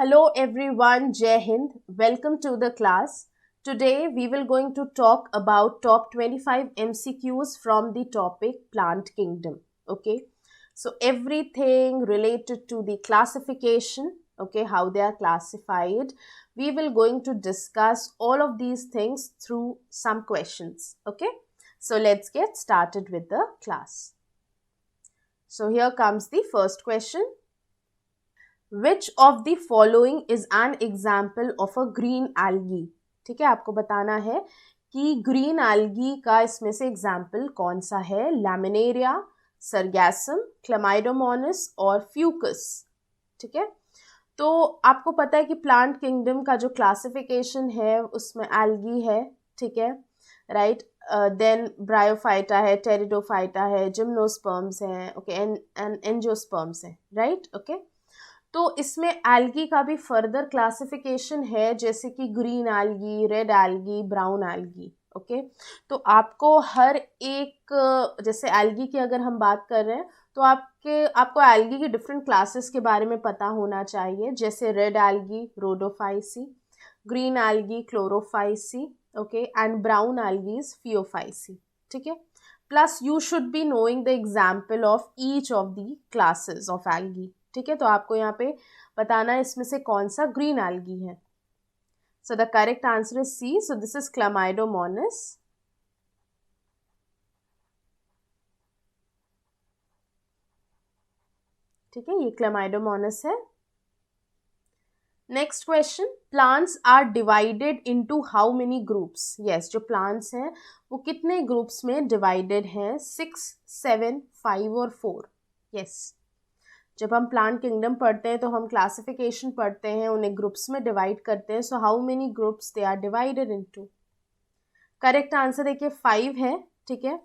Hello everyone, Jai Hind. Welcome to the class. Today we will going to talk about top 25 MCQs from the topic plant kingdom. Okay. So everything related to the classification, okay, how they are classified. We will going to discuss all of these things through some questions. Okay. So let's get started with the class. So here comes the first question. Which of the following is an example of a green algae? ठीक है, आपको बताना है कि green algae का इसमें से example कौन सा है. लैमिनेरिया, सरगैसम, क्लेमाइडोमोनास और फ्यूकस. ठीक है, तो आपको पता है कि प्लांट किंगडम का जो क्लासिफिकेशन है उसमें algae है. ठीक है, राइट. देन ब्रायोफाइटा है, टेरिडोफाइटा है, जिम्नोस्पर्म्स हैं, ओके, एंड एंजियोस्पर्म्स हैं, राइट. ओके, तो इसमें एल्गी का भी फर्दर क्लासिफिकेशन है, जैसे कि green algae, red algae, brown algae. Okay, तो आपको हर एक, जैसे एल्गी की अगर हम बात कर रहे हैं तो आपको एल्गी की डिफरेंट क्लासेस के बारे में पता होना चाहिए. जैसे red algae Rhodophyceae, green algae Chlorophyceae, okay, and brown algae Phaeophyceae. ठीक है, plus you should be knowing the example of each of the classes of algae. ठीक है, तो आपको यहाँ पे बताना है इसमें से कौन सा ग्रीन एल्गी है. So the correct answer is C. So this is Chlamydomonas. ठीक है, ये क्लेमाइडोमोनास है. Next question. Plants are divided into how many groups? Yes, जो प्लांट्स हैं वो कितने ग्रुप्स में डिवाइडेड हैं? 6, 7, 5 और 4. यस, जब हम प्लांट किंगडम पढ़ते हैं तो हम क्लासिफिकेशन पढ़ते हैं, उन्हें ग्रुप्स में डिवाइड करते हैं. So how many groups they are divided into? Correct answer देखिए 5 है. ठीक है,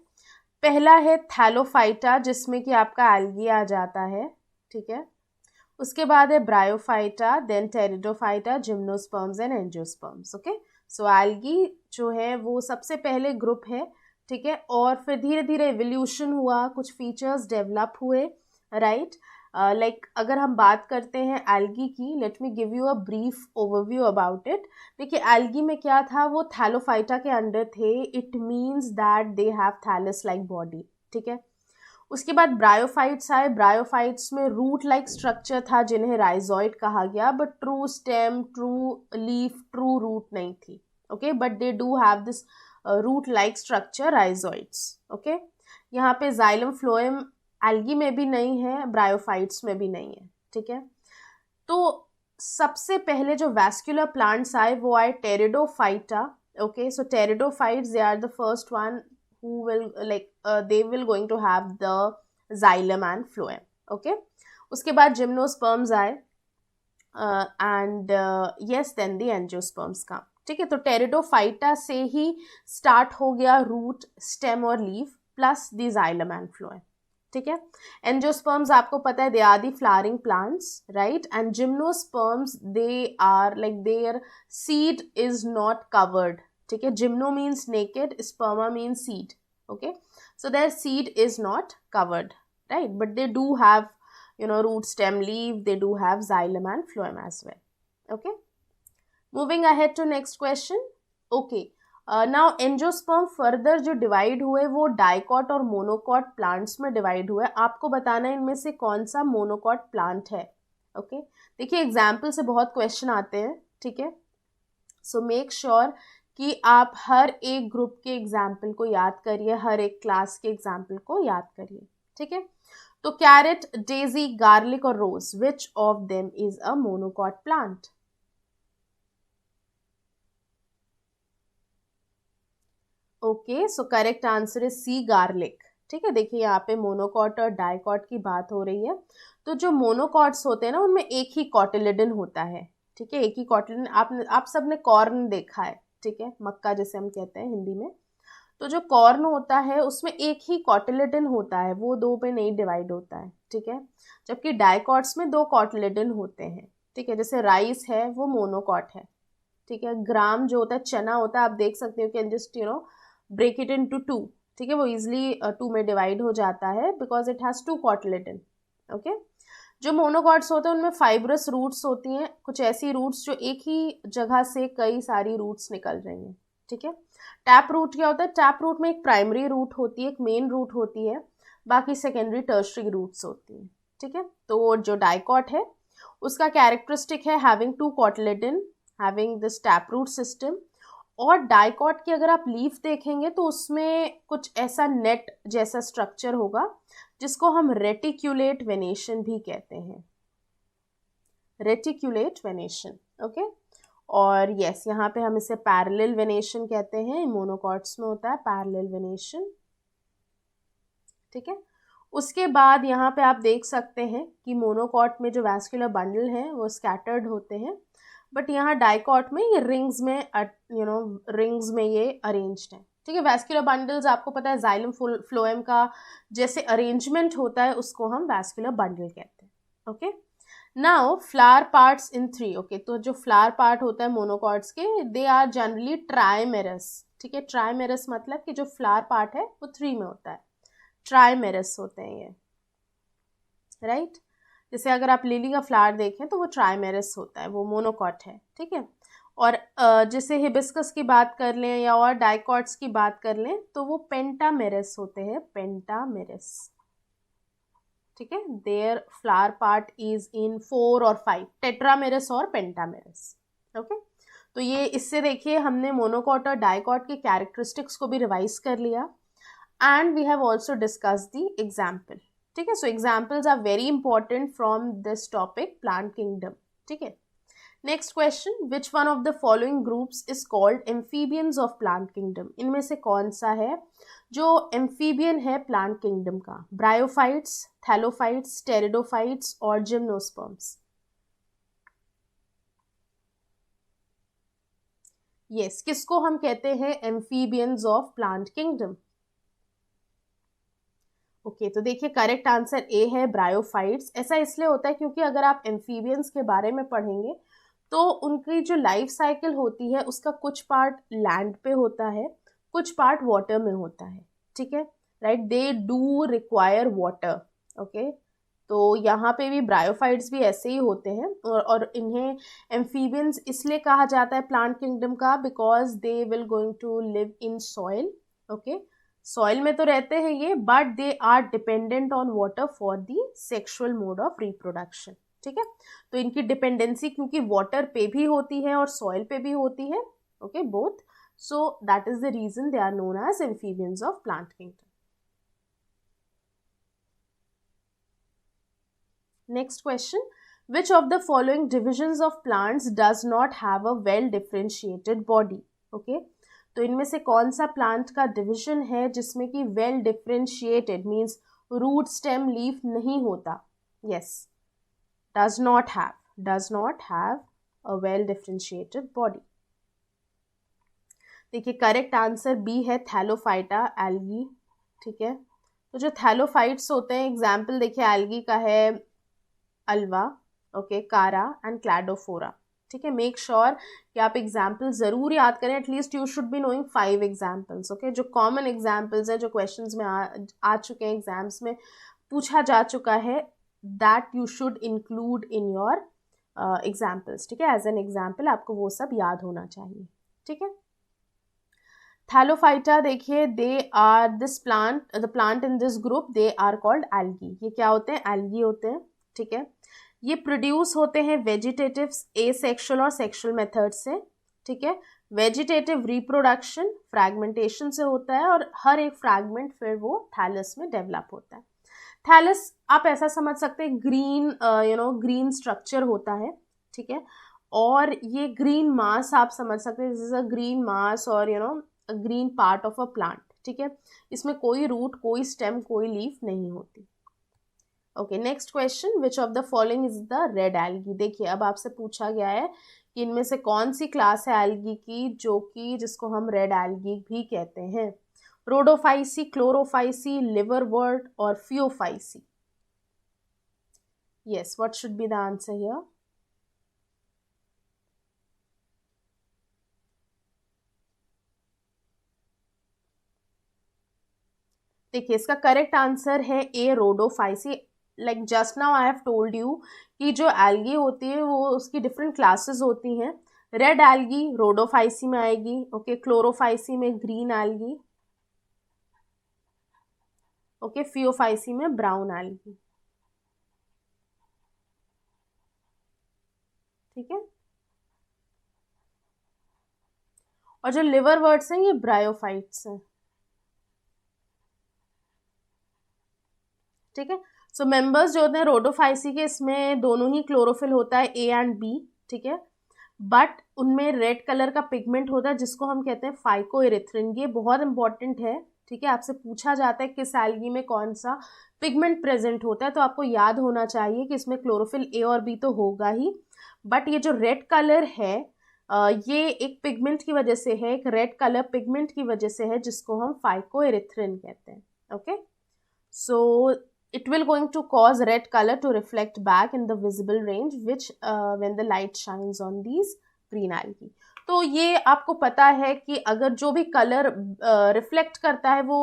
पहला है थैलोफाइटा, जिसमें कि आपका एल्गी आ जाता है. ठीक है, उसके बाद है bryophyta, then pteridophyta, gymnosperms and angiosperms. Okay, so algae जो है वो सबसे पहले ग्रुप है. ठीक है, और फिर धीरे धीरे एवोल्यूशन हुआ, कुछ फीचर्स डेवलप हुए, राइट. लाइक अगर हम बात करते हैं एल्गी की, let me give you a brief overview about it. देखिए एल्गी में क्या था, वो थैलोफाइटा के अंडर थे. It means that they have thallus like body. ठीक है, उसके बाद ब्रायोफाइट्स आए. ब्रायोफाइट्स में रूट लाइक स्ट्रक्चर था, जिन्हें राइजोइड कहा गया, but true stem, true leaf, true root नहीं थी. Okay, but they do have this root like structure, rhizoids. Okay, यहाँ पे जाइलम फ्लोएम एल्गी में भी नहीं है, ब्रायोफाइट्स में भी नहीं है. ठीक है, तो सबसे पहले जो वैस्कुलर प्लांट्स आए वो आए pteridophyta. Okay, so pteridophytes they are the first one who will they will going to have the xylem and phloem. Okay, उसके बाद जिम्नोस्पर्म्स आए and yes then the angiosperms का. ठीक है, तो टेरिडोफाइटा से ही स्टार्ट हो गया रूट, स्टेम और leaf plus the xylem and phloem. ठीक है, एंजियोस्पर्म्स आपको पता है they are the flowering plants, right. And gymnosperms they are like their seed is not covered. ठीक है, gymno means naked, sperma means seed. Okay, so their seed is not covered, right, but they do have root, stem, leaf, they do have xylem and phloem as well. Okay, moving ahead to next question. Okay, now angiosperm further जो divide हुए वो dicot और monocot plants में divide हुए. आपको बताना है इनमें से कौन सा मोनोकॉट प्लांट है. ओके, देखिए एग्जाम्पल से बहुत क्वेश्चन आते हैं. ठीक है, सो मेक श्योर कि आप हर एक ग्रुप के एग्जाम्पल को याद करिए, हर एक क्लास के एग्जाम्पल को याद करिए. ठीक है, तो कैरेट, डेजी, गार्लिक और rose, which of them is a monocot plant? Okay, so correct answer is C, garlic. ठीक है, देखिए यहाँ पे मोनोकॉट और डाइकॉट की बात हो रही है. तो जो मोनोकॉट्स होते हैं ना, उनमें एक ही कॉटिलिडन होता है. ठीक है, एक ही कॉटिलिडन. आप सबने कॉर्न देखा है. ठीक है, मक्का जैसे हम कहते हैं हिंदी में. तो जो कॉर्न होता है उसमें एक ही कॉटिलिडन होता है, वो दो पे नहीं डिवाइड होता है. ठीक है, जबकि डाइकॉट्स में 2 कॉटिलिडन होते हैं. ठीक है, जैसे राइस है वो मोनोकॉट है. ठीक है, ग्राम जो होता है, चना होता है, आप देख सकते हो, can just break it into 2. ठीक है, वो इजिली 2 में डिवाइड हो जाता है because it has 2 cotyledon. Okay, जो मोनोकॉट्स होते हैं उनमें फाइब्रस रूट्स होती हैं, कुछ ऐसी रूट्स जो एक ही जगह से कई सारी रूट्स निकल रही हैं, ठीक है। टैप रूट क्या होता है? टैप रूट में एक प्राइमरी रूट होती है, एक मेन रूट होती है, बाकी सेकेंडरी टर्शरी रूट्स होती हैं, ठीक है। तो जो डाइकॉट है उसका कैरेक्टरिस्टिक है having two cotyledon, having this tap root system. और डाइकॉट की अगर आप लीफ देखेंगे तो उसमें कुछ ऐसा नेट जैसा स्ट्रक्चर होगा जिसको हम रेटिक्यूलेट वेनेशन भी कहते हैं, रेटिक्यूलेट वेनेशन, ओके। और यस, यहाँ पे हम इसे पैरेलल वेनेशन कहते हैं, मोनोकॉट्स में होता है पैरेलल वेनेशन, ठीक है। उसके बाद यहाँ पे आप देख सकते हैं कि मोनोकॉट में जो वैस्कुलर बंडल हैं वो स्कैटर्ड होते हैं, बट यहाँ डाइकॉट में ये रिंग्स में रिंग्स में ये अरेंज्ड है, ठीक है। वैस्कुलर बंडल्स आपको पता है जाइलम फ्लोएम का जैसे अरेंजमेंट होता है उसको हम वैस्कुलर बंडल कहते हैं, okay. Now flower parts in 3, okay. तो जो फ्लावर पार्ट होता है मोनोकॉट्स के, दे आर जनरली ट्राइमेरस, ठीक है। ट्राइमेरस मतलब कि जो फ्लावर पार्ट है वो 3 में होता है, ट्राइमेरस होते हैं ये, राइट। जैसे अगर आप लिली का फ्लावर देखें तो वो ट्राइमेरस होता है, वो मोनोकॉट है, ठीक है। और जैसे हिबिस्कस की बात कर लें या और डाइकॉट्स की बात कर लें तो वो पेंटामेरस होते हैं, पेंटामेरस, ठीक है। Their flower part is in 4 और 5, टेट्रामेरस और पेंटामेरस, ओके। तो ये इससे देखिए हमने मोनोकॉट और डाइकॉट के कैरेक्टरिस्टिक्स को भी रिवाइज कर लिया, and we have also discuss the example, ठीक है। So examples are very important from this topic plant kingdom, ठीक है। Next question, which one of the following groups is called amphibians of plant kingdom? इनमें से कौन सा है जो एम्फीबियन है प्लांट किंगडम का? ब्रायोफाइट्स, थैलोफाइट्स, टेरिडोफाइट्स और जिम्नोस्पर्म्स? यस, किसको हम कहते हैं amphibians of plant kingdom? Okay, तो देखिए करेक्ट आंसर ए है ब्रायोफाइट्स। ऐसा इसलिए होता है क्योंकि अगर आप एम्फीबियंस के बारे में पढ़ेंगे तो उनकी जो लाइफ साइकिल होती है उसका कुछ पार्ट लैंड पे होता है, कुछ पार्ट वाटर में होता है, ठीक है, right. They do require water, okay. तो यहाँ पे भी ब्रायोफाइट्स भी ऐसे ही होते हैं, और इन्हें एम्फीबियंस इसलिए कहा जाता है प्लांट किंगडम का because they will going to live in soil, okay. Soil में तो रहते हैं ये, but they are dependent on water for the sexual mode of reproduction, ठीक है। तो इनकी डिपेंडेंसी क्योंकि वाटर पे भी होती है और सॉइल पे भी होती है, okay, both. So that is the reason they are known as amphibians of plant kingdom. Next question, which of the following divisions of plants does not have a well differentiated body? Okay, तो इनमें से कौन सा plant का division है जिसमें कि well differentiated means root stem leaf नहीं होता? Yes, does not have a well differentiated body. देखिए करेक्ट आंसर बी है थैलोफाइटा एल्गी, ठीक है। तो जो थैलोफाइट्स होते हैं, एग्जाम्पल देखिए एल्गी का है अल्वा, ओके, कारा एंड क्लैडोफोरा, ठीक है। मेक श्योर कि आप एग्जाम्पल जरूर याद करें, at least you should be knowing 5 examples, okay. जो कॉमन एग्जाम्पल्स हैं, जो क्वेश्चंस में आ चुके हैं, एग्जाम्स में पूछा जा चुका है, that you should include in your examples, ठीक है। एज एन एग्जाम्पल आपको वो सब याद होना चाहिए, ठीक है। थैलोफाइटा देखिए, they are this plant, the plant in this group, they are called algae. ये क्या होते हैं? एल्गी होते हैं, ठीक है। ये प्रोड्यूस होते हैं वेजिटेटिव्स एसेक्सुअल और सेक्सुअल मेथड से, ठीक है। वेजिटेटिव रिप्रोडक्शन फ्रैगमेंटेशन से होता है और हर एक फ्रैगमेंट फिर वो थैलस में डेवलप होता है। थैलस आप ऐसा समझ सकते हैं ग्रीन ग्रीन स्ट्रक्चर होता है, ठीक है। और ये ग्रीन मास आप समझ सकते हैं, this is a green mass और a green part of a plant, ठीक है। इसमें कोई रूट, कोई स्टेम, कोई लीफ नहीं होती। Okay, next question, which of the following is the red algae? देखिए अब आपसे पूछा गया है कि इनमें से कौन सी क्लास है एल्गी की जो कि जिसको हम रेड एल्गी भी कहते हैं? रोडोफाइसी, क्लोरोफाइसी, लिवरवर्ट और Phaeophyceae? Yes, what should be the answer here? देखिए इसका करेक्ट आंसर है A, Rhodophyceae. Like just now I have told you कि जो एल्गी होती है वो उसकी डिफरेंट क्लासेस होती हैं. रेड एल्गी रोडोफाइसी में आएगी. ओके, क्लोरोफाइसी में ग्रीन एल्गी. ओके, फियोफाइसी में ब्राउन एल्गी. ठीक है. और जो लिवर वर्ड्स हैं ये ब्रायोफाइट्स हैं. ठीक है. सो मेंबर्स जो होते हैं रोडोफाइसी के, इसमें दोनों ही क्लोरोफिल होता है, ए एंड बी. ठीक है. बट उनमें रेड कलर का पिगमेंट होता है जिसको हम कहते हैं फाइकोइरिथ्रिन. ये बहुत इंपॉर्टेंट है. ठीक है. आपसे पूछा जाता है किस एल्गी में कौन सा पिगमेंट प्रेजेंट होता है, तो आपको याद होना चाहिए कि इसमें क्लोरोफिल ए और बी तो होगा ही, बट ये जो रेड कलर है ये एक पिगमेंट की वजह से है, एक रेड कलर पिगमेंट की वजह से है जिसको हम फाइकोइरिथ्रिन कहते हैं. Okay. So it will going to cause red color to reflect back in the visible range which when the light shines on these green algae. तो ये आपको पता है कि अगर जो भी कलर रिफ्लेक्ट करता है वो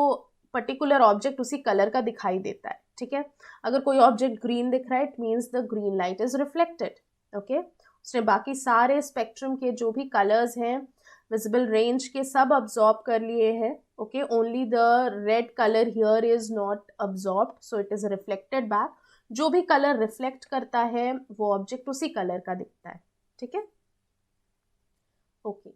पर्टिकुलर ऑब्जेक्ट उसी कलर का दिखाई देता है. ठीक है. अगर कोई ऑब्जेक्ट ग्रीन दिख रहा है it means the green light is reflected. Okay. उसने बाकी सारे स्पेक्ट्रम के जो भी कलर्स हैं विजिबल रेंज के सब अब्जॉर्ब कर लिए हैं. Okay, only the red colour here is not absorbed, so it is reflected back. जो भी कलर रिफ्लेक्ट करता है वो ऑब्जेक्ट उसी कलर का दिखता है. ठीक है. Okay,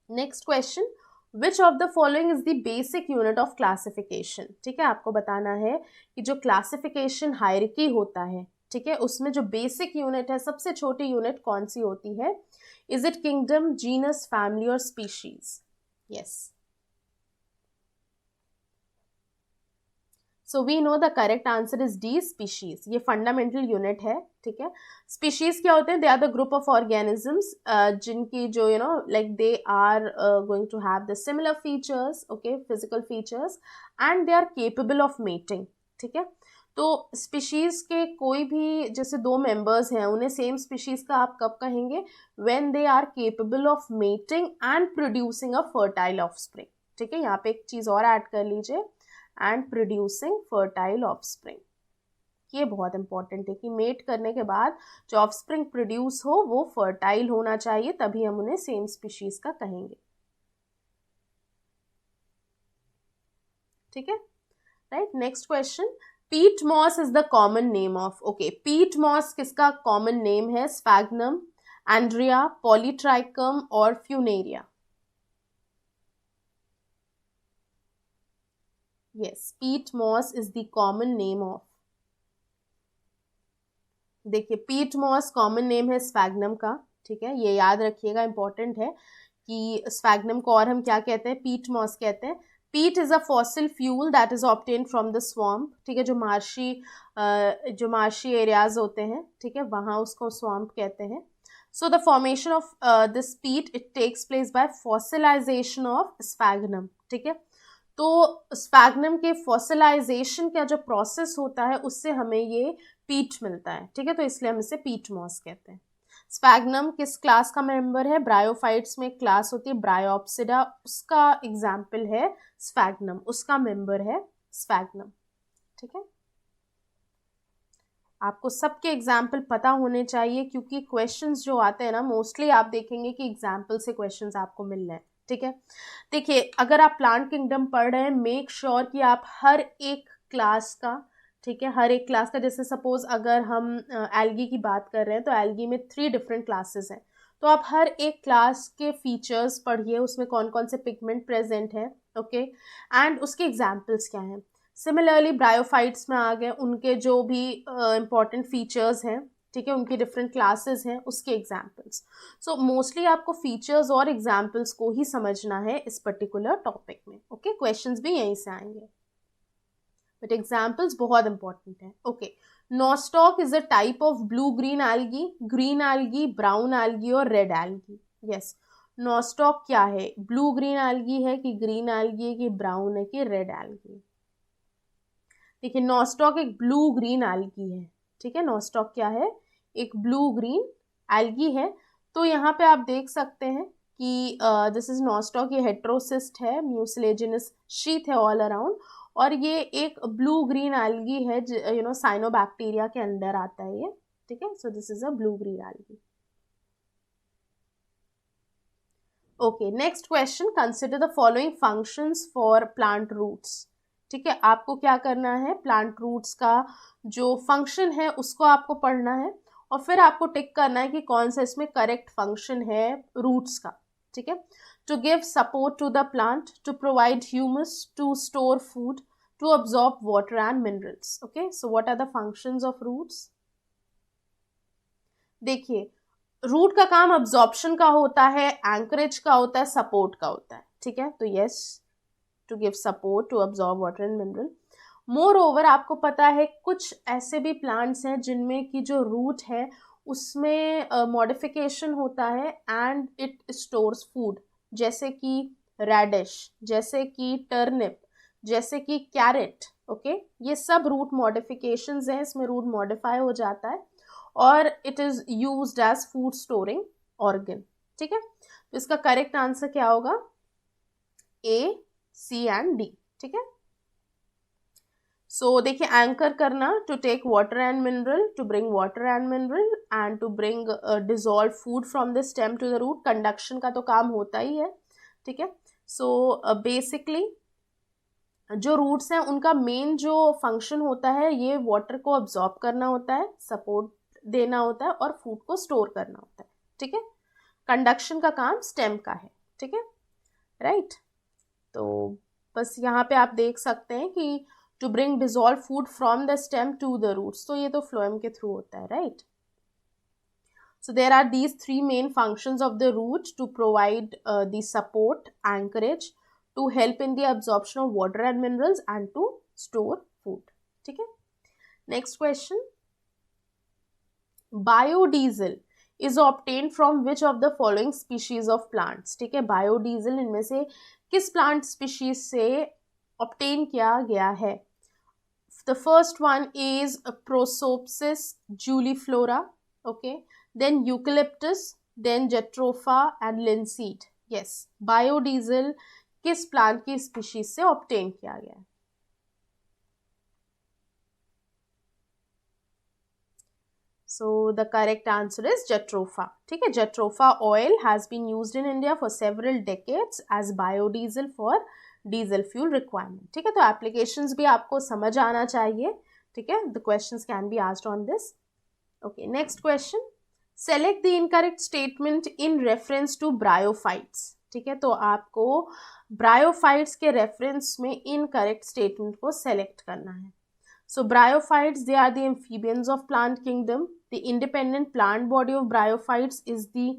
next question. Which of the following is the basic unit of classification. ठीक है. आपको बताना है कि जो क्लासिफिकेशन हायरार्की होता है, ठीक है, उसमें जो बेसिक यूनिट है, सबसे छोटी यूनिट कौन सी होती है. Is it kingdom, genus, family और species. Yes. So we know the correct answer is D, species. ये फंडामेंटल यूनिट है. ठीक है. स्पीशीज क्या होते हैं? They are the group of organisms जिनकी जो like they are going to have the similar features, okay, physical features, and they are capable of mating. ठीक है. तो स्पीशीज के कोई भी जैसे दो मेंबर्स हैं उन्हें सेम स्पीशीज का आप कब कहेंगे? When they are capable of mating and producing a fertile offspring. ठीक है. यहाँ पे एक चीज और ऐड कर लीजिए, एंड प्रोड्यूसिंग फर्टाइल ऑफस्प्रिंग. ये बहुत इंपॉर्टेंट है कि मेट करने के बाद जो ऑफस्प्रिंग प्रोड्यूस हो वो फर्टाइल होना चाहिए, तभी हम उन्हें सेम स्पीशीज का कहेंगे. ठीक है. Right. Next question. Peat moss is the common name of. Okay, peat moss किसका कॉमन नेम है? स्फैग्नम, एंड्रिया, पॉलीट्राइकम और funaria. Yes, peat moss is the common name of. देखिए, पीट मॉस कॉमन नेम है sphagnum का. ठीक है. ये याद रखिएगा, इंपॉर्टेंट है कि स्फैग्नम को और हम क्या कहते हैं? पीट मॉस कहते हैं. पीट is a fossil fuel that is obtain from the swamp. ठीक है. जो मार्शी एरियाज होते हैं, ठीक है, वहाँ उसको स्वॉम्प कहते हैं. So the formation of this peat it takes place by fossilization of sphagnum. ठीक है. तो स्फैग्नम के फॉसिलाइजेशन का जो प्रोसेस होता है उससे हमें ये पीट मिलता है. ठीक है. तो इसलिए हम इसे पीट मॉस कहते हैं. स्फैग्नम किस क्लास का मेंबर है? ब्रायोफाइट्स में एक क्लास होती है ब्रायोप्सिडा, उसका एग्जाम्पल है स्फैग्नम, उसका मेंबर है स्फैग्नम. ठीक है. आपको सबके एग्जाम्पल पता होने चाहिए क्योंकि क्वेश्चंस जो आते हैं ना मोस्टली आप देखेंगे कि एग्जाम्पल से क्वेश्चंस आपको मिल रहे हैं. ठीक है. देखिए, अगर आप प्लांट किंगडम पढ़ रहे हैं मेक श्योर कि आप हर एक क्लास का, ठीक है, हर एक क्लास का, जैसे सपोज अगर हम एल्गी की बात कर रहे हैं तो एल्गी में 3 डिफरेंट क्लासेस हैं, तो आप हर एक क्लास के फीचर्स पढ़िए, उसमें कौन कौन से पिगमेंट प्रेजेंट है, ओके, एंड उसके एग्जाम्पल्स क्या हैं. सिमिलरली ब्रायोफाइट्स में आ गए, उनके जो भी इंपॉर्टेंट फीचर्स हैं, ठीक है, उनकी डिफरेंट क्लासेस हैं, उसके एग्जाम्पल्स. सो मोस्टली आपको फीचर्स और एग्जाम्पल्स को ही समझना है इस पर्टिकुलर टॉपिक में. ओके, क्वेश्चंस भी यहीं से आएंगे, बट एग्जाम्पल्स बहुत इंपॉर्टेंट है. Okay, Nostoc is a type of blue green algae, green algae, brown algae और रेड एल्गी. यस, नोस्टॉक क्या है? ब्लू ग्रीन एल्गी है कि ग्रीन एल्गी है कि ब्राउन है कि रेड एल्गी? देखिए, नोस्टॉक एक ब्लू ग्रीन एल्गी है. ठीक है. नोस्टॉक क्या है? एक ब्लू ग्रीन एल्गी है. तो यहाँ पे आप देख सकते हैं कि दिस इज नोस्टॉक. ये हेट्रोसिस्ट है, म्यूसिलेजिनस शीथ है ऑल अराउंड, और ये एक ब्लू ग्रीन एल्गी है, साइनोबैक्टीरिया के अंडर आता है ये, ठीक है। So this is a blue green algae. Okay, next question, consider the following functions for plant roots. ठीक है, आपको क्या करना है, प्लांट रूट्स का जो फंक्शन है उसको आपको पढ़ना है और फिर आपको टिक करना है कि कौन सा इसमें करेक्ट फंक्शन है रूट्स का। ठीक है, to give support to the plant, to provide humus, to store food, to absorb water and minerals. Okay, so what are the functions of roots? देखिए, रूट का काम अब्जॉर्प्शन का होता है, एंकरेज का होता है, सपोर्ट का होता है। ठीक है, तो yes, to give support, to absorb water and mineral. Moreover आपको पता है कुछ ऐसे भी प्लांट्स हैं जिनमें की जो रूट है उसमें मॉडिफिकेशन होता है एंड इट स्टोर्स फूड, जैसे कि रेडिश, जैसे कि टर्निप, जैसे कि कैरेट। ओके, ये सब रूट मॉडिफिकेशंस हैं, इसमें रूट मॉडिफाई हो जाता है और it is used as food storing organ. ठीक है, तो इसका करेक्ट आंसर क्या होगा? A, C and D. ठीक है, सो देखिए, एंकर करना, to take water and mineral, to bring water and mineral and to bring dissolve food from the stem to the root. Conduction का तो काम होता ही है। ठीक है, सो बेसिकली जो रूट्स हैं उनका मेन जो फंक्शन होता है ये वाटर को अब्जॉर्ब करना होता है, सपोर्ट देना होता है और फूड को स्टोर करना होता है। ठीक है, कंडक्शन का काम स्टेम का है। ठीक है, राइट। तो बस यहाँ पे आप देख सकते हैं कि to bring dissolve food from the stem to the roots, तो ये तो फ्लोएम के थ्रू होता है, right. So there are these three main functions of the root, to provide the support, anchorage, to help in the absorption of water and minerals and to store food. ठीक है, next question, biodiesel is obtained from which of the following species of plants? ठीक है, biodiesel इनमें से किस plant species से obtain किया गया है? The first one is Prosopis juliflora, okay, then eucalyptus, then jatropha and linseed. Yes, biodiesel किस प्लांट की स्पीशीज से ऑब्टेन किया गया है? So the correct answer is jatropha. ठीक है, jatropha oil has been used in India for several decades as biodiesel for diesel fuel requirement. ठीक है, तो एप्लीकेशंस भी आपको समझ आना चाहिए। ठीक है, the questions can be asked on this. Okay, next question, select the incorrect statement in reference to bryophytes. ठीक है, तो आपको ब्रायोफाइट्स के रेफरेंस में इनकरेक्ट स्टेटमेंट को सेलेक्ट करना है। So bryophytes, they are the amphibians of plant kingdom. The independent plant body of bryophytes is the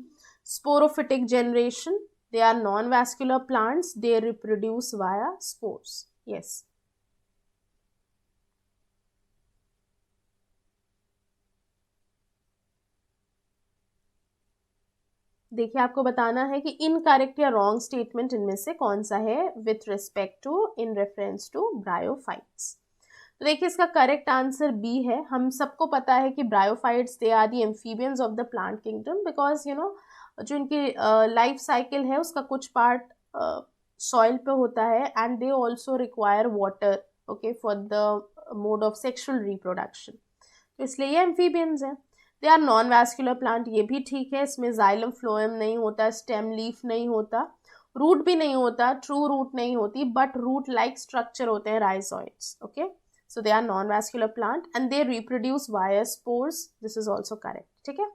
sporophytic generation. They are non vascular plants, they reproduce via spores. Yes, देखिए, आपको बताना है कि incorrect या wrong statement इनमें से कौन सा है with respect to, in reference to bryophytes. तो देखिए, इसका करेक्ट आंसर बी है। हम सबको पता है कि bryophytes they are the amphibians of the plant kingdom, because जो इनकी लाइफ साइकिल है उसका कुछ पार्ट सॉइल पे होता है and they also require water, okay, for the mode of sexual reproduction, तो इसलिए ये एम्फीबियंस हैं। They are non vascular plant, ये भी ठीक है, इसमें जाइलम फ्लोएम नहीं होता, स्टेम लीफ नहीं होता, रूट भी नहीं होता, ट्रू रूट नहीं होती, बट रूट लाइक स्ट्रक्चर होते हैं rhizoids. Okay, so they are non vascular plant and they reproduce via spores, this is also correct. ठीक है,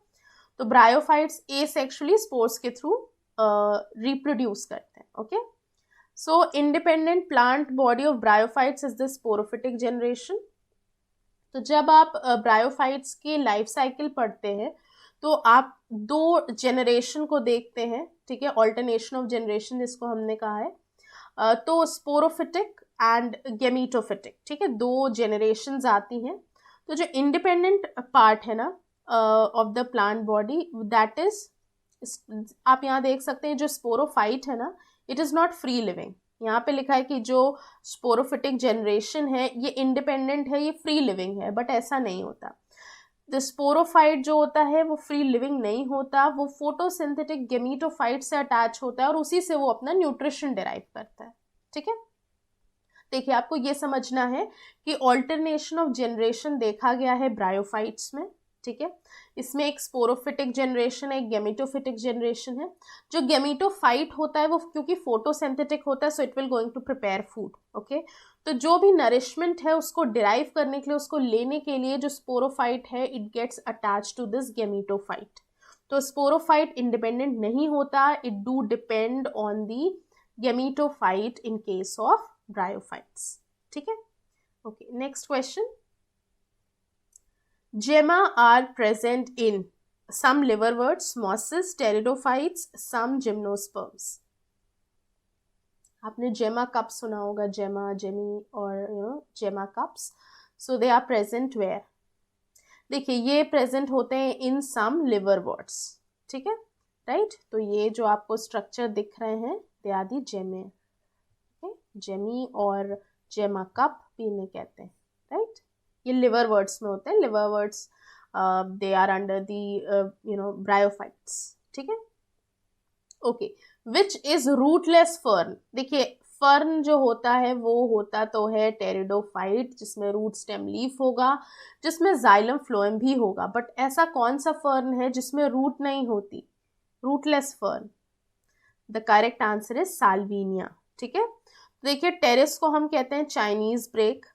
तो ब्रायोफाइट्स एसेक्सुअली स्पोर्स के थ्रू रिप्रोड्यूस करते हैं। Okay, so independent plant body of bryophytes is the sporophytic generation. तो जब आप ब्रायोफाइट्स की लाइफ साइकिल पढ़ते हैं तो आप दो जनरेशन को देखते हैं। ठीक है, ऑल्टरनेशन ऑफ जनरेशन जिसको हमने कहा है, तो स्पोरोफिटिक एंड गेमीटोफिटिक। ठीक है, दो जनरेशन्स आती हैं। तो जो इंडिपेंडेंट पार्ट है ना of the plant body, that is, आप यहाँ देख सकते हैं जो स्पोरोफाइट है ना, it is not free living. यहाँ पे लिखा है कि जो स्पोरोफिटिक जनरेशन है ये इंडिपेंडेंट है, ये फ्री लिविंग है, बट ऐसा नहीं होता। द स्पोरोफाइट जो होता है वो फ्री लिविंग नहीं होता, वो फोटोसिंथेटिक गेमीटोफाइट से अटैच होता है और उसी से वो अपना न्यूट्रिशन डिराइव करता है। ठीक है, देखिए आपको ये समझना है कि ऑल्टरनेशन ऑफ जनरेशन देखा गया है ब्रायोफाइट्स में, ठीक है। इसमें एक स्पोरोफिटिक जनरेशन है, एक गेमिटोफिटिक जनरेशन है। जो गेमिटोफाइट होता है वो क्योंकि फोटोसिंथेटिक होता है, so it will going to prepare food, okay. तो जो भी नरिशमेंट है उसको डिराइव करने के लिए, उसको लेने के लिए जो स्पोरोफाइट है it gets attach to this gametophyte. तो स्पोरोफाइट इंडिपेंडेंट नहीं होता, it do depend on the gametophyte in case of bryophytes, ठीक है। Okay, next question. Gemma are present in some liverworts, mosses, pteridophytes, some gymnosperms. आपने जेमा cup सुना होगा, जेमा, जेमी और gemma cups. So they are present where? देखिए ये प्रेजेंट होते हैं इन सम लिवरवर्ट्स, ठीक है, राइट। तो ये जो आपको स्ट्रक्चर दिख रहे हैं दे आर दी जेमे, जेमी और जेमा कप भी इन्हें कहते हैं, राइट। ये लिवर वर्ड्स में होते हैं, liverworts they are under the bryophytes, ठीक है। Okay, which is rootless fern? देखिए फर्न जो होता है वो होता तो है टेरिडोफाइट, जिसमें रूट स्टेम लीफ होगा, जिसमें जाइलम फ्लोएम भी होगा। बट ऐसा कौन सा फर्न है जिसमें रूट नहीं होती? Rootless fern. The correct answer is Salvinia, ठीक है। देखिए टेरेस को हम कहते हैं चाइनीज ब्रेक,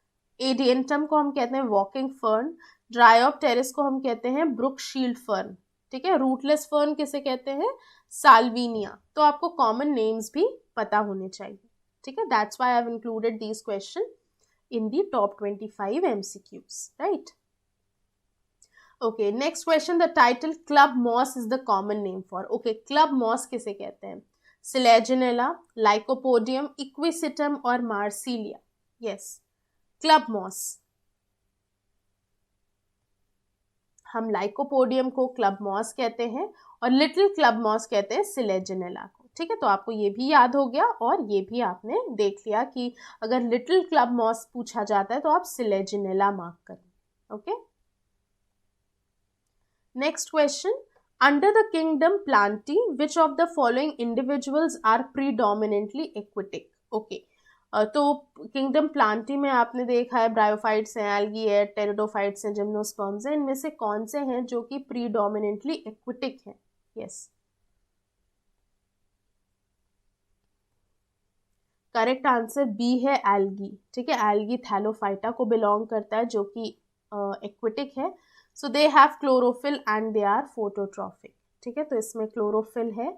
एडियंटम को हम कहते हैं वॉकिंग फर्न, ड्रायोप्टेरिस को हम कहते हैं ब्रुक शील्ड फर्न, ठीक है। रूटलेस फर्न किसे कहते हैं? साल्विनिया। तो आपको कॉमन नेम्स भी पता होने चाहिए, ठीक है। That's why I have included these question in the top 25 MCQs, right. Okay, next question, the title club moss is the common name for? Okay, club moss किसे कहते हैं? सिलेजिनेला, लाइकोपोडियम, इक्विसिटम और मार्सिलिया? Yes, club moss. हम lycopodium को club moss कहते हैं और little club moss कहते हैं सिलेजिनेला को, ठीक है। तो आपको ये भी याद हो गया और ये भी आपने देख लिया कि अगर लिटिल क्लब मॉस पूछा जाता है तो आप सिलेजिनेला मार्क करें, okay. Next question, under the kingdom plantae which of the following individuals are predominantly aquatic? Okay, तो किंगडम प्लांटी में आपने देखा है ब्रायोफाइट्स हैं, एल्गी है, टेरिडोफाइट्स हैं, जिम्नोस्पर्म्स हैं। इनमें से कौन से हैं जो कि प्रीडोमिनेंटली एक्विटिक हैं? यस, करेक्ट आंसर बी है एल्गी, ठीक है। एल्गी थैलोफाइटा को बिलोंग करता है जो कि एक्विटिक है। So they have chlorophyll and they are phototrophic, ठीक है। तो इसमें क्लोरोफिल है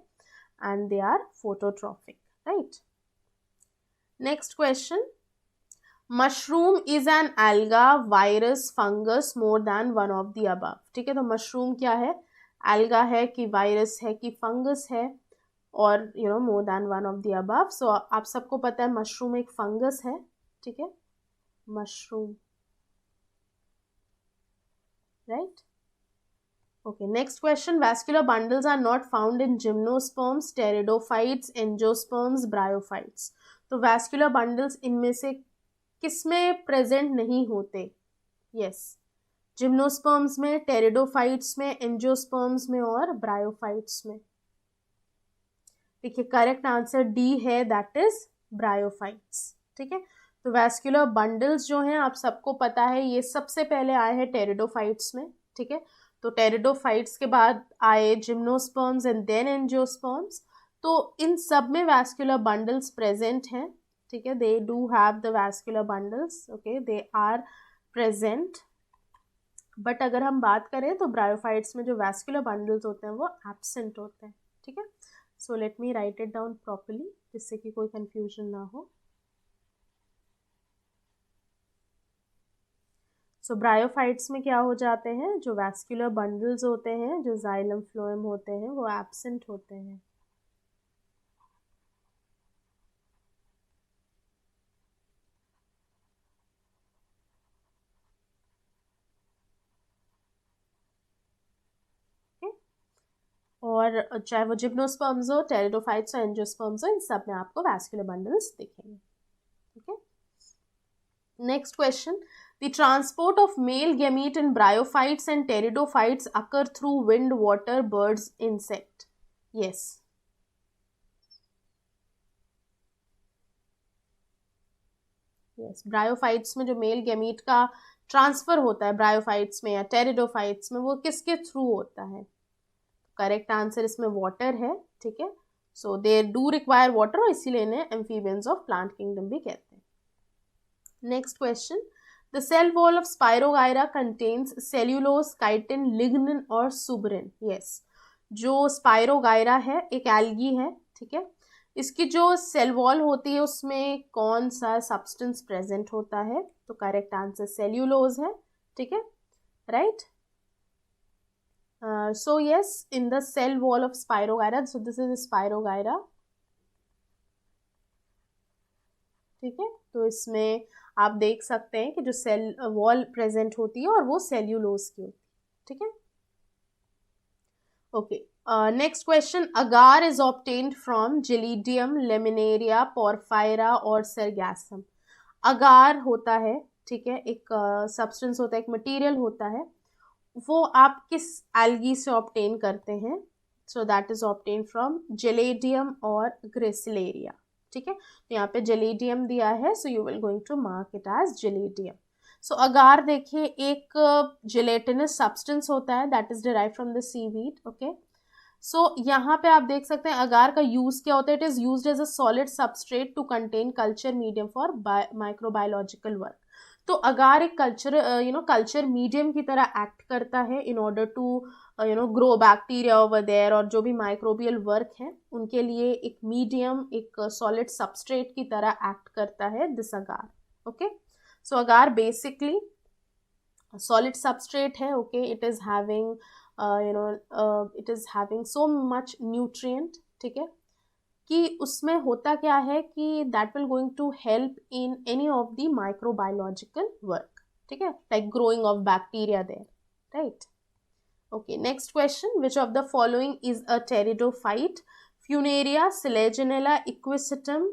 and they are phototrophic, right. Next question, mushroom is an alga, virus, fungus, more than one of the above? ठीक है, तो मशरूम क्या है? एल्गा है कि वायरस है कि फंगस है, और more than one of the above. So आप सबको पता है मशरूम एक फंगस है, ठीक है, mushroom, right. Okay, next question, vascular bundles are not found in gymnosperms, pteridophytes, angiosperms, bryophytes. तो vascular bundles इनमें से किसमें प्रेजेंट नहीं होते? यस, जिम्नोस्पर्म्स में, टेरिडोफाइट्स में, एंजियोस्पर्म्स में और ब्रायोफाइट्स में। देखिए करेक्ट आंसर डी है, दैट इज ब्रायोफाइट्स, ठीक है। तो वैस्कुलर बंडल्स जो हैं आप सबको पता है ये सबसे पहले आए हैं टेरिडोफाइट्स में, ठीक है। तो टेरिडोफाइट्स के बाद आए जिम्नोस्पर्म्स एंड देन एंजियोस्पर्म्स। तो इन सब में वैस्कुलर बंडल्स प्रेजेंट हैं, ठीक है। They do have the vascular bundles, okay, they are present. But अगर हम बात करें तो ब्रायोफाइट्स में जो वैस्कुलर बंडल्स होते हैं वो एब्सेंट होते हैं, ठीक है। So let me right it down properly जिससे कि कोई कंफ्यूजन ना हो। सो ब्रायोफाइट्स में क्या हो जाते हैं, जो वैस्कुलर बंडल्स होते हैं, जो जाइलम फ्लोएम होते हैं, वो एब्सेंट होते हैं। और चाहे वो जिम्नोस्पर्म्स हो, टेरिडोफाइट्स हो, एंजियोस्पर्म्स हो, इन सब में आपको वैस्कुलर बंडल्स दिखेंगे, ठीक है। Next question, the transport of male gamete in bryophytes and pteridophytes occur through wind, water, birds, insect? Yes. Yes, bryophytes में जो मेल गैमीट का ट्रांसफर होता है ब्रायोफाइट्स में या टेरिडोफाइट्स में, वो किसके थ्रू होता है? करेक्ट आंसर इसमें वाटर है, ठीक है। So they do require water और इसीलिए इन्हें एम्फीबियंस ऑफ प्लांट किंगडम भी कहते हैं। Next question, the cell wall of spirogyra contains cellulose, chitin, lignin और सुबरिन। यस, जो स्पायरोगायरा है एक एल्गी है, ठीक है। इसकी जो सेल वॉल होती है उसमें कौन सा सब्सटेंस प्रेजेंट होता है? तो करेक्ट आंसर सेल्यूलोज है, ठीक है, right. So yes, in the cell wall of Spirogyra, so this is Spirogyra, ठीक है। तो इसमें आप देख सकते हैं कि जो सेल वॉल प्रेजेंट होती है और वो सेल्यूलोज की होती है, ठीक है। Okay, next question, agar is obtained from Gelidium, Laminaria, Porphyra और सरगैसम। अगार होता है, ठीक है, एक सब्सटेंस होता है, एक मटेरियल होता है, वो आप किस एल्गी से ऑब्टेन करते हैं? So that is obtain from Gelidium और ग्रेसिलेरिया, ठीक है। तो यहाँ पे जेलेडियम दिया है, so you will going to mark it as Gelidium. So agar देखिए एक जेलेटिनस सब्सटेंस होता है that is derive from the seaweed, okay. So यहाँ पे आप देख सकते हैं अगार का यूज क्या होता है, it is used as a solid substrate to contain culture medium for microbiological work. तो अगार एक कल्चर मीडियम की तरह एक्ट करता है in order to grow bacteria over there, और जो भी माइक्रोबियल वर्क है उनके लिए एक मीडियम, एक सॉलिड सबस्ट्रेट की तरह एक्ट करता है this agar, okay. So agar basically solid substrate है, okay. It is having it is having so much nutrient, ठीक है, कि उसमें होता क्या है कि that will going to help in any of the microbiological work, ठीक है, like growing of bacteria there, right. Okay, next question, which of the following is a pteridophyte? Funaria, Selaginella, Equisetum,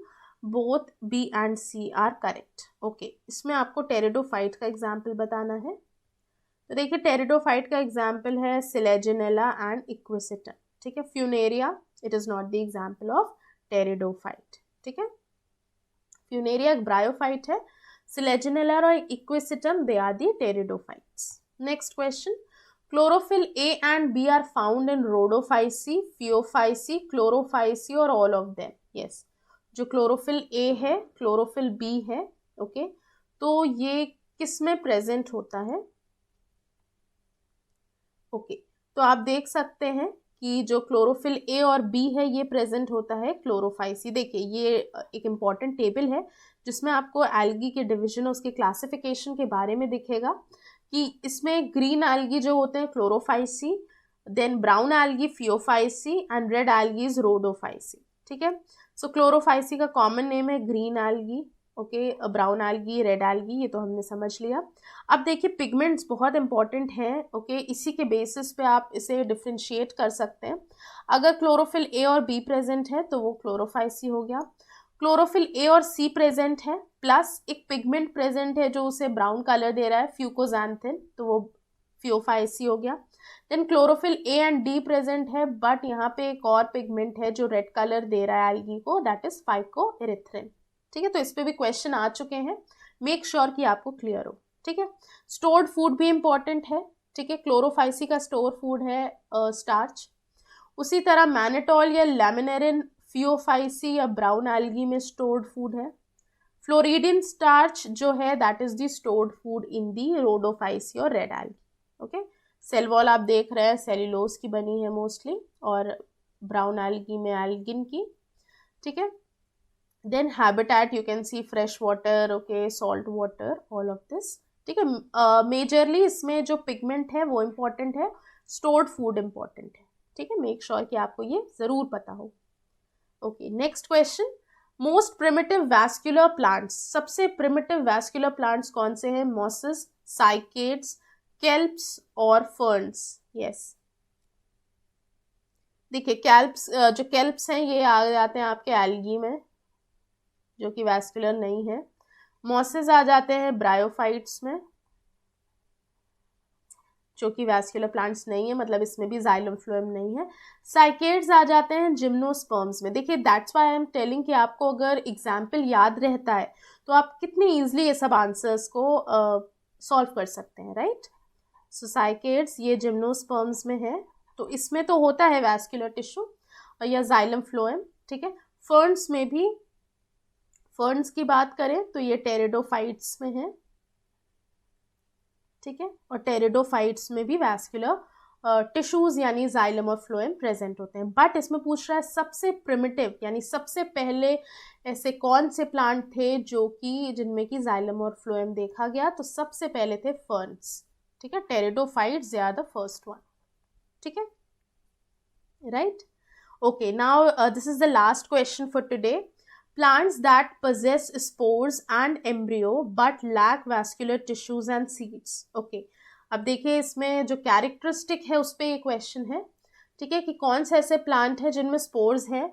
both B and C are correct. Okay, इसमें आपको pteridophyte का example बताना है। तो देखिए pteridophyte का एग्जाम्पल है सिलेजिनेला एंड इक्विसिटम, ठीक है। Funaria, it is not the example of pteridophyte, ठीक है। फ्यूनेरिया एक ब्रायोफाइट है, सिलेजिनेला और equisetum they are the pteridophytes. Next question, chlorophyll A and B are found in rhodophyceae, phaeophyceae, chlorophyceae और all of them. Yes, जो chlorophyll A है, chlorophyll B है, okay, तो ये किस में प्रेजेंट होता है? ओके, तो आप देख सकते हैं कि जो क्लोरोफिल ए और बी है ये प्रेजेंट होता है क्लोरोफाइसी। देखिए ये एक इम्पॉर्टेंट टेबल है जिसमें आपको एल्गी के डिवीजन, उसके क्लासिफिकेशन के बारे में दिखेगा कि इसमें ग्रीन एल्गी जो होते हैं chlorophyceae, then brown algae phaeophyceae and red algae is rhodophyceae, ठीक है। सो क्लोरोफाइसी का कॉमन नेम है green algae, okay, brown algae, red algae, ये तो हमने समझ लिया। अब देखिए पिगमेंट्स बहुत इंपॉर्टेंट हैं, ओके, इसी के बेसिस पे आप इसे डिफ्रेंशिएट कर सकते हैं। अगर क्लोरोफिल ए और बी प्रेजेंट है तो वो क्लोरोफाइसी हो गया। क्लोरोफिल ए और सी प्रेजेंट है प्लस एक पिगमेंट प्रेजेंट है जो उसे ब्राउन कलर दे रहा है, फ्यूकोजैंथिन, तो वो फियोफाइसी हो गया। Then chlorophyll A and D present है बट यहाँ पे एक और पिगमेंट है जो रेड कलर दे रहा है एल्गी को, दैट इज फाइकोएरिथ्रिन, ठीक है। तो इस पे भी क्वेश्चन आ चुके हैं, मेक श्योर कि आपको क्लियर हो, ठीक है। स्टोर्ड फूड भी इंपॉर्टेंट है, ठीक है, क्लोरोफाइसी का स्टोर फूड है स्टार्च। उसी तरह मैनेटॉल या लैमिनेरिन फियोफाइसी या ब्राउन एल्गी में स्टोर्ड फूड है। फ्लोरिडिन स्टार्च जो है that is the stored food in the Rhodophyceae और red algae, okay. Cell wall आप देख रहे हैं सेल्यूलोज की बनी है मोस्टली, और ब्राउन एल्गी में एल्गिन की, ठीक है। Then habitat you can see fresh water, okay, salt water, all of this, ठीक है। मेजरली इसमें जो पिगमेंट है वो इम्पॉर्टेंट है, स्टोर्ड फूड इम्पॉर्टेंट है, ठीक है। मेक श्योर कि आपको ये जरूर पता हो। Okay, next question, most primitive vascular plants, सबसे प्रिमिटिव वैस्कुलर प्लांट्स कौन से हैं? मॉसेस, साइकेड्स, केल्प्स और फर्न्स। यस, देखिए कैल्प्स, जो केल्प्स हैं ये आ जाते हैं आपके एल्गी में जो कि वैस्कुलर नहीं है। मॉसेस आ जाते हैं ब्रायोफाइट्स में, जो कि वैस्कुलर प्लांट्स नहीं है, मतलब इसमें भी जाइलम फ्लोएम नहीं है। साइकेड्स आ जाते हैं जिम्नोस्पर्म्स में। देखिए that's why I am telling कि आपको अगर एग्जाम्पल याद रहता है तो आप कितनी ईजिली ये सब आंसर्स को सॉल्व कर सकते हैं, राइट। सो साइकेड्स ये जिम्नोस्पर्म्स में है, तो इसमें तो होता है वैस्कुलर टिश्यू और या जाइलम फ्लोएम, ठीक है। फर्न्स में भी, फर्न्स की बात करें तो ये टेरिडोफाइट्स में है, ठीक है, और टेरिडोफाइट्स में भी वैस्कुलर टिश्यूज यानी जाइलम और फ्लोएम प्रेजेंट होते हैं। बट इसमें पूछ रहा है सबसे प्रिमिटिव यानी सबसे पहले ऐसे कौन से प्लांट थे जो कि जिनमें कि जाइलम और फ्लोएम देखा गया, तो सबसे पहले थे फर्न्स, ठीक है। Pteridophytes they are the first one, ठीक है, right. Okay, now this is the last question for today. Plants that possess spores and embryo but lack vascular tissues and seeds. Okay, अब देखिए इसमें जो कैरेक्टरिस्टिक है उस पर ये क्वेश्चन है, ठीक है, कि कौन से ऐसे प्लांट है जिनमें स्पोर्स है,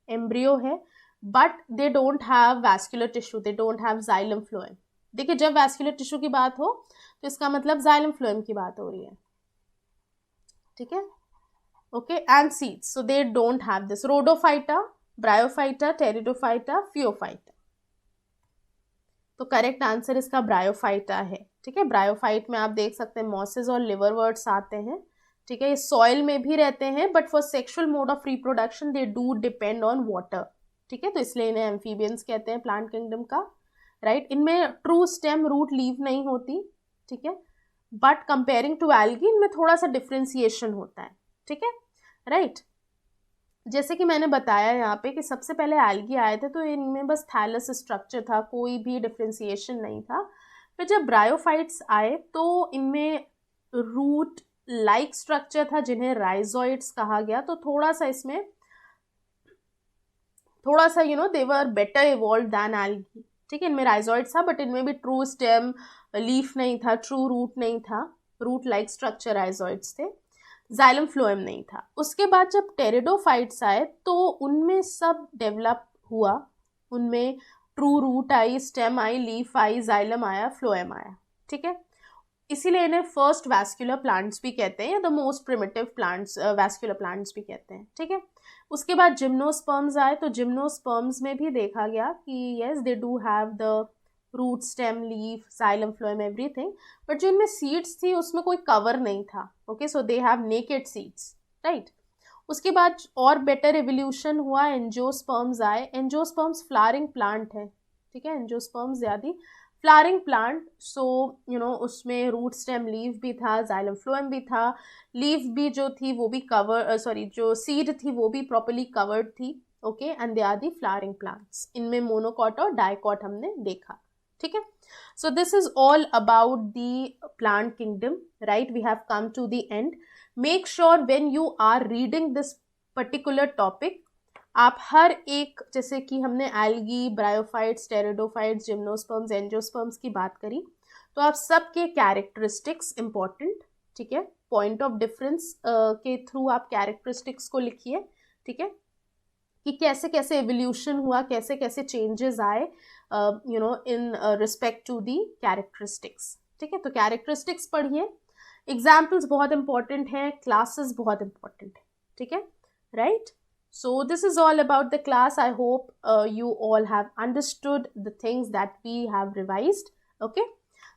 एम्ब्रियो है, but they don't have vascular tissue, they don't have xylem phloem. देखिए जब वैस्कुलर टिश्यू की बात हो तो इसका मतलब जाइलम फ्लोएम की बात हो रही है, ठीक है। Okay, and seeds, so they don't have this. Rhodophyta, Bryophyta, Pteridophyta, Phaeophyta. तो करेक्ट आंसर इसका ब्रायोफाइटा है, ठीक है। ब्रायोफाइट में आप देख सकते हैं मॉसेस और लिवरवर्ट्स आते हैं, ठीक है। ये सॉइल में भी रहते हैं but for sexual mode of reproduction they do depend on water, ठीक है, तो इसलिए इन्हें एम्फीबियंस कहते हैं प्लांट किंगडम का, राइट। इनमें ट्रू स्टेम रूट लीव नहीं होती, ठीक है, बट कंपेयरिंग टू एल्गी इनमें थोड़ा सा डिफ्रेंसिएशन होता है, ठीक है, राइट। जैसे कि मैंने बताया यहाँ पे कि सबसे पहले एल्गी आए थे तो इनमें बस थैलस स्ट्रक्चर था, कोई भी डिफ्रेंसिएशन नहीं था। फिर जब ब्रायोफाइट्स आए तो इनमें रूट लाइक स्ट्रक्चर था जिन्हें राइजोइड्स कहा गया, तो थोड़ा सा इसमें थोड़ा सा they were better evolve than algae, ठीक है। इनमें राइजोइड्स था बट इनमें भी ट्रू स्टेम लीफ नहीं था, ट्रू रूट नहीं था, रूट लाइक स्ट्रक्चर राइजोइड्स थे, जाइलम फ्लोएम नहीं था। उसके बाद जब टेरिडोफाइट्स आए तो उनमें सब डेवलप हुआ, उनमें ट्रू रूट आई, स्टेम आई, लीफ आई, जाइलम आया, फ्लोएम आया, ठीक है। इसीलिए इन्हें फर्स्ट वैस्कुलर प्लांट्स भी कहते हैं या the most primitive plants, vascular plants भी कहते हैं, ठीक है। उसके बाद जिम्नोस्पर्म्स आए, तो जिम्नोस्पर्म्स में भी देखा गया कि yes they do have the root, stem, leaf, xylem, phloem, everything, but जो इनमें सीड्स थी उसमें कोई कवर नहीं था, okay, so they have naked seeds, right. उसके बाद और बेटर एवोल्यूशन हुआ, एंजियोस्पर्म्स आए। एंजियोस्पर्म्स फ्लावरिंग प्लांट है, ठीक है, एंजियोस्पर्म्स ज्यादा फ्लावरिंग प्लांट, सो उसमें रूट, स्टेम, लीफ भी था, जाइलम, फ्लोएम भी था, लीफ भी जो थी वो भी कवर, जो सीड थी वो भी प्रॉपर्ली कवर्ड थी, okay, and they are the flowering plants. इनमें मोनोकॉट और डाइकॉट हमने देखा, ठीक है। So this is all about the plant kingdom, right. We have come to the end. Make sure when you are reading this particular topic आप हर एक, जैसे कि हमने algae, bryophytes, pteridophytes, gymnosperms, angiosperms की बात करी, तो आप सबके कैरेक्टरिस्टिक्स इंपॉर्टेंट, ठीक है, पॉइंट ऑफ डिफरेंस के थ्रू आप कैरेक्टरिस्टिक्स को लिखिए, ठीक है, कि कैसे कैसे एवोल्यूशन हुआ, कैसे कैसे चेंजेस आए in respect to the characteristics, ठीक है। तो कैरेक्टरिस्टिक्स पढ़िए, एग्जाम्पल्स बहुत इंपॉर्टेंट हैं, क्लासेस बहुत इंपॉर्टेंट है, ठीक है, right. So this is all about the class. I hope you all have understood the things that we have revised, okay.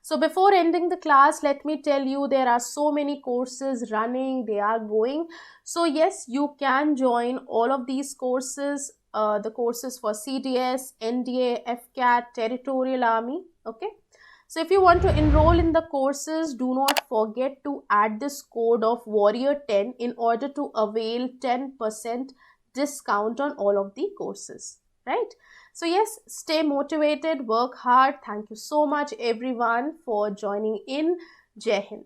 So before ending the class, let me tell you there are so many courses running, they are going, so yes, you can join all of these courses, the courses for CDS, NDA, FCAT, Territorial Army, okay. So if you want to enroll in the courses, do not forget to add this code of Warrior 10 in order to avail 10% discount on all of the courses, right. So yes, stay motivated, work hard. Thank you so much everyone for joining in. Jai Hind.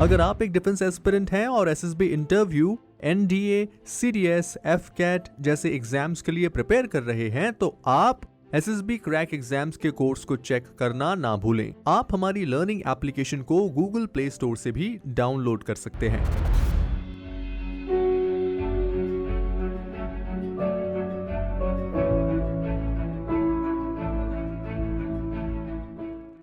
अगर आप एक defence aspirant हैं और SSB interview, NDA, CDS, AFCAT जैसे exams के लिए prepare कर रहे हैं तो आप एसएसबी क्रैक एग्जाम्स के कोर्स को चेक करना ना भूलें। आप हमारी लर्निंग एप्लीकेशन को गूगल प्ले स्टोर से भी डाउनलोड कर सकते हैं।